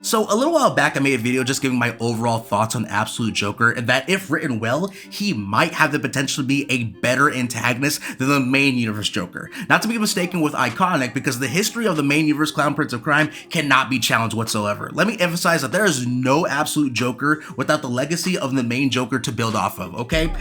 So a little while back I made a video just giving my overall thoughts on Absolute Joker, and that if written well, he might have the potential to be a better antagonist than the main universe Joker. Not to be mistaken with iconic, because the history of the main universe Clown Prince of Crime cannot be challenged whatsoever. Let me emphasize that there is no Absolute Joker without the legacy of the main Joker to build off of, okay?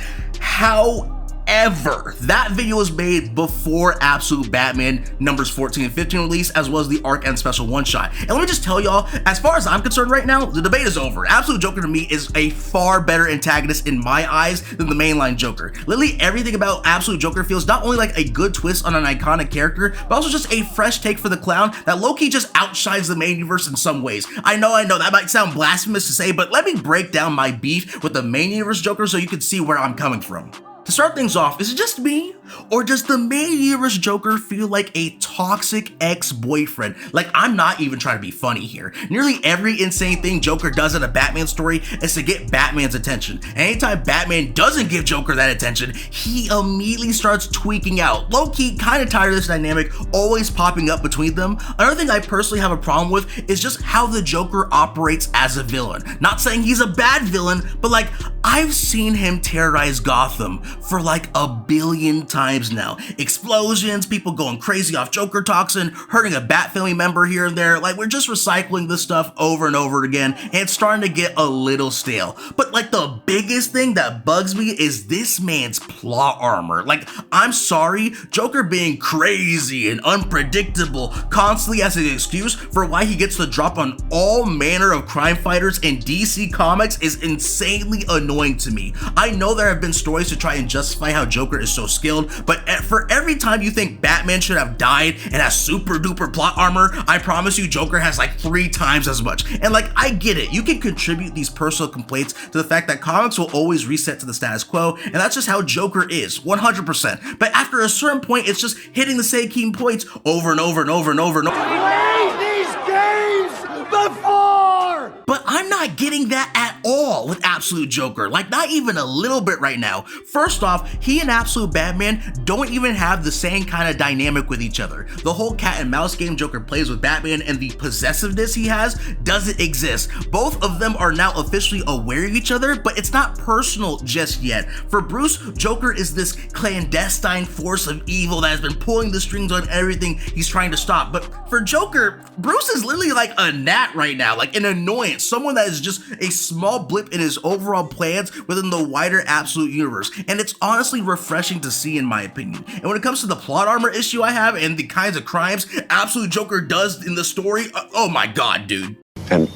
However, that video was made before Absolute Batman numbers 14 and 15 release, as well as the Arc End Special one-shot. And let me just tell y'all, as far as I'm concerned right now, the debate is over. Absolute Joker to me is a far better antagonist in my eyes than the mainline Joker. Literally everything about Absolute Joker feels not only like a good twist on an iconic character, but also just a fresh take for the clown that low-key just outshines the main universe in some ways. I know, that might sound blasphemous to say, but let me break down my beef with the main universe Joker so you can see where I'm coming from. To start things off, is it just me, or does the main universe Joker feel like a toxic ex-boyfriend? Like, I'm not even trying to be funny here. Nearly every insane thing Joker does in a Batman story is to get Batman's attention. And anytime Batman doesn't give Joker that attention, he immediately starts tweaking out. Low-key, kinda tired of this dynamic always popping up between them. Another thing I personally have a problem with is just how the Joker operates as a villain. Not saying he's a bad villain, but like, I've seen him terrorize Gotham for like a billion times now. Explosions, people going crazy off Joker toxin, hurting a Bat family member here and there. Like, we're just recycling this stuff over and over again, and it's starting to get a little stale. But like, the biggest thing that bugs me is this man's plot armor. Like, I'm sorry, Joker being crazy and unpredictable constantly as an excuse for why he gets the drop on all manner of crime fighters in DC Comics is insanely annoying to me. I know there have been stories to try and justify how Joker is so skilled, but for every time you think Batman should have died and has super duper plot armor, I promise you Joker has like 3 times as much. And like, I get it, you can contribute these personal complaints to the fact that comics will always reset to the status quo, and that's just how Joker is, 100%. But after a certain point, it's just hitting the same key points over and over and over and over and over. Played these games before! But I'm not getting that at all with Absolute Joker, like not even a little bit right now. First off, he and Absolute Batman don't even have the same kind of dynamic with each other. The whole cat and mouse game Joker plays with Batman and the possessiveness he has doesn't exist. Both of them are now officially aware of each other, but it's not personal just yet. For Bruce, Joker is this clandestine force of evil that has been pulling the strings on everything he's trying to stop. But for Joker, Bruce is literally like a gnat right now, like an annoyance, someone that is just a small blip in his overall plans within the wider Absolute universe, and it's honestly refreshing to see in my opinion. And when it comes to the plot armor issue I have and the kinds of crimes Absolute Joker does in the story, oh my god, dude. And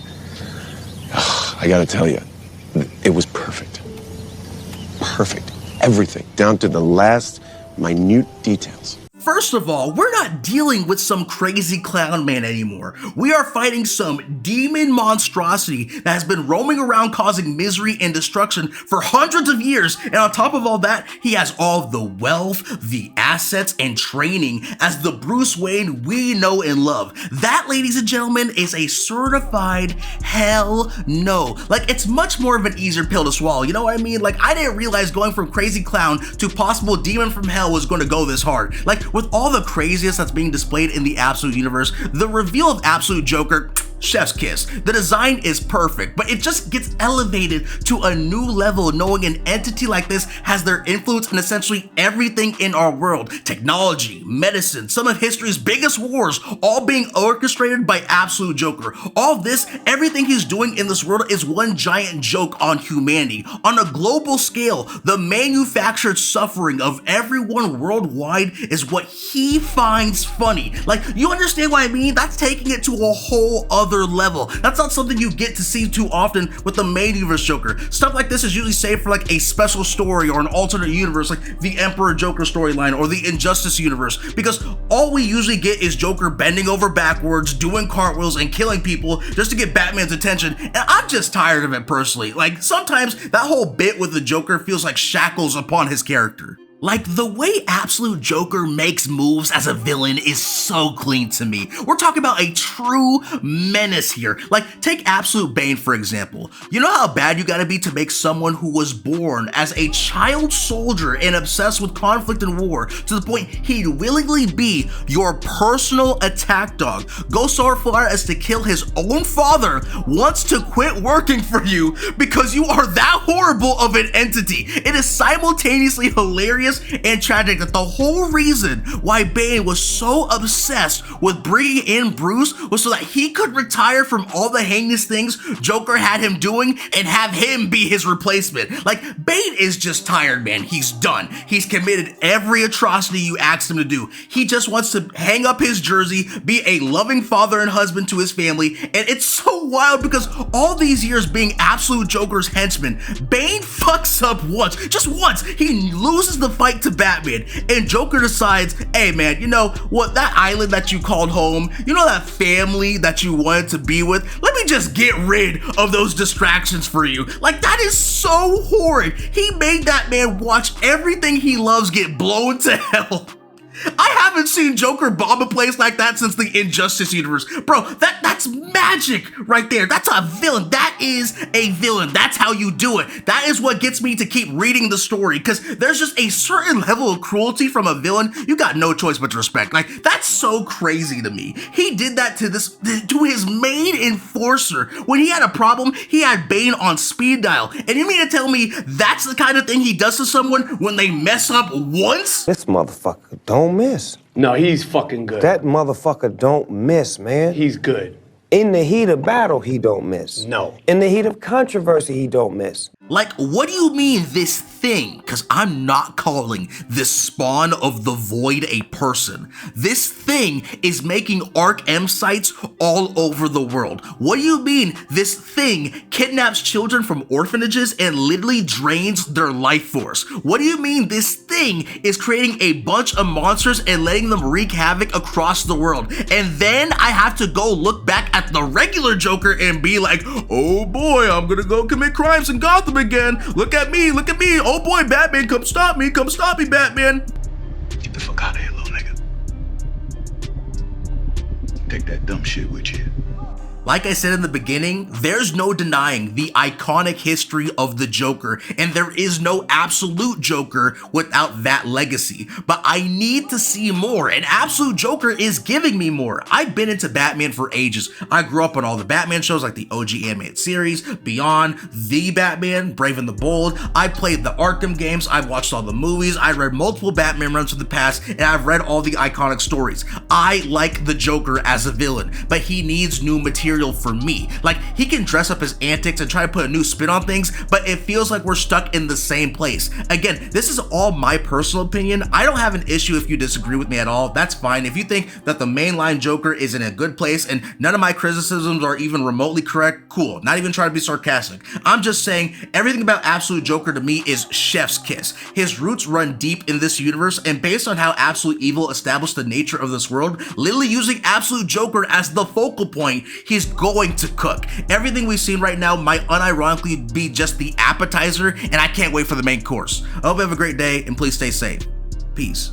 I gotta tell you, it was perfect. Perfect. Everything, down to the last minute details. First of all, we're not dealing with some crazy clown man anymore. We are fighting some demon monstrosity that has been roaming around causing misery and destruction for hundreds of years, and on top of all that, he has all the wealth, the assets, and training as the Bruce Wayne we know and love. That, ladies and gentlemen, is a certified hell no. Like, it's much more of an easier pill to swallow, you know what I mean? Like, I didn't realize going from crazy clown to possible demon from hell was going to go this hard. Like, with all the craziness that's being displayed in the Absolute universe, the reveal of Absolute Joker, chef's kiss. The design is perfect, but it just gets elevated to a new level knowing an entity like this has their influence in essentially everything in our world. Technology, medicine, some of history's biggest wars, all being orchestrated by Absolute Joker. All this, everything he's doing in this world is one giant joke on humanity. On a global scale, the manufactured suffering of everyone worldwide is what he finds funny. Like, you understand what I mean? That's taking it to a whole other level. That's not something you get to see too often with the main universe Joker. Stuff like this is usually saved for like a special story or an alternate universe like the Emperor Joker storyline or the Injustice universe, because all we usually get is Joker bending over backwards, doing cartwheels, and killing people just to get Batman's attention, and I'm just tired of it personally. Like, sometimes that whole bit with the Joker feels like shackles upon his character. Like, the way Absolute Joker makes moves as a villain is so clean to me. We're talking about a true menace here. Like, take Absolute Bane for example. You know how bad you gotta be to make someone who was born as a child soldier and obsessed with conflict and war to the point he'd willingly be your personal attack dog, go so far as to kill his own father, wants to quit working for you because you are that horrible of an entity. It is simultaneously hilarious and tragic that the whole reason why Bane was so obsessed with bringing in Bruce was so that he could retire from all the heinous things Joker had him doing and have him be his replacement. Like, Bane is just tired, man. He's done. He's committed every atrocity you asked him to do. He just wants to hang up his jersey, be a loving father and husband to his family, and it's so wild because all these years being Absolute Joker's henchman, Bane fucks up once, just once. He loses the fight to Batman, and Joker decides, hey man, you know what, that island that you called home, you know that family that you wanted to be with, let me just get rid of those distractions for you. Like, that is so horrid. He made that man watch everything he loves get blown to hell. I haven't seen Joker bomb a place like that since the Injustice universe. Bro, that's magic right there. That's a villain. That is a villain. That's how you do it. That is what gets me to keep reading the story, because there's just a certain level of cruelty from a villain you got no choice but to respect. Like, that's so crazy to me. He did that to his main enforcer. When he had a problem, he had Bane on speed dial. And you mean to tell me that's the kind of thing he does to someone when they mess up once? This motherfucker don't miss. No, he's fucking good. That motherfucker don't miss, man. He's good. In the heat of battle, he don't miss. No. In the heat of controversy, he don't miss. Like, what do you mean this thing? Because I'm not calling this spawn of the void a person. This thing is making Arc M sites all over the world. What do you mean this thing kidnaps children from orphanages and literally drains their life force? What do you mean this thing is creating a bunch of monsters and letting them wreak havoc across the world? And then I have to go look back at the regular Joker and be like, oh boy, I'm gonna go commit crimes in Gotham again. Look at me, look at me. Oh boy, Batman, come stop me, Batman. Get the fuck out of here, little nigga. Take that dumb shit with you. Like I said in the beginning, there's no denying the iconic history of the Joker, and there is no Absolute Joker without that legacy. But I need to see more, and Absolute Joker is giving me more. I've been into Batman for ages. I grew up on all the Batman shows like the OG animated series, Beyond, The Batman, Brave and the Bold. I played the Arkham games, I've watched all the movies, I read multiple Batman runs from the past, and I've read all the iconic stories. I like the Joker as a villain, but he needs new material for me. Like, he can dress up his antics and try to put a new spin on things, but it feels like we're stuck in the same place. Again, this is all my personal opinion. I don't have an issue if you disagree with me at all. That's fine. If you think that the mainline Joker is in a good place and none of my criticisms are even remotely correct, cool. Not even trying to be sarcastic. I'm just saying everything about Absolute Joker to me is chef's kiss. His roots run deep in this universe, and based on how Absolute Evil established the nature of this world, literally using Absolute Joker as the focal point, he's going to cook. Everything we've seen right now might unironically be just the appetizer, and I can't wait for the main course. I hope you have a great day, and please stay safe. Peace.